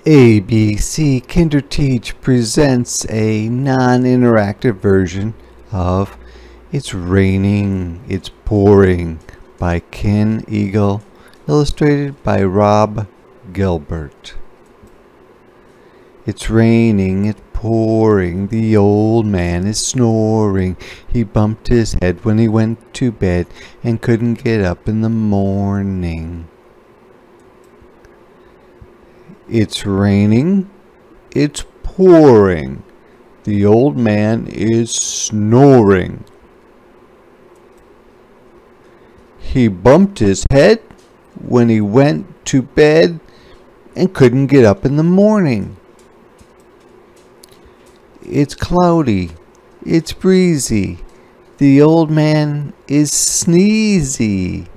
ABC Kinderteach presents a non-interactive version of It's Raining, It's Pouring by Ken Eagle, illustrated by Rob Gilbert. It's raining, it's pouring, the old man is snoring. He bumped his head when he went to bed and couldn't get up in the morning. It's raining, it's pouring, the old man is snoring. He bumped his head when he went to bed and couldn't get up in the morning. It's cloudy, it's breezy, the old man is sneezy.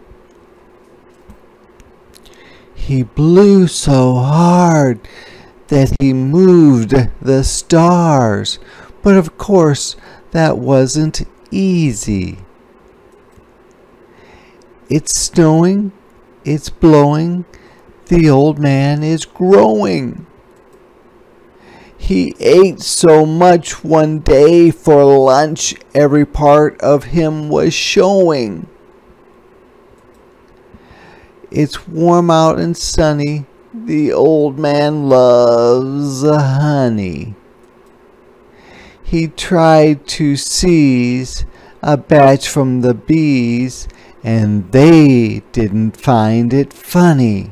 He blew so hard that he moved the stars, but of course that wasn't easy. It's snowing, it's blowing, the old man is growing. He ate so much one day for lunch, every part of him was showing. It's warm out and sunny, the old man loves honey. He tried to seize a batch from the bees, and they didn't find it funny.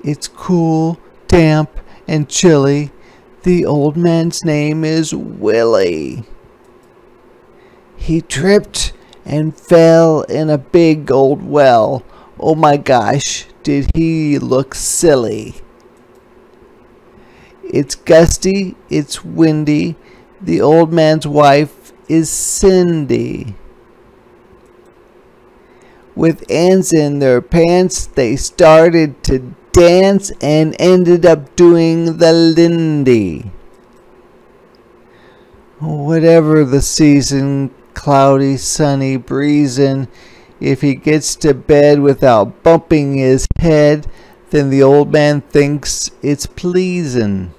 It's cool, damp, and chilly, the old man's name is Willie. He tripped and fell in a big old well. Oh my gosh, did he look silly. It's gusty, it's windy, the old man's wife is Cindy. With ants in their pants, they started to dance and ended up doing the Lindy. Whatever the season, cloudy, sunny, breezing, if he gets to bed without bumping his head, then the old man thinks it's pleasing.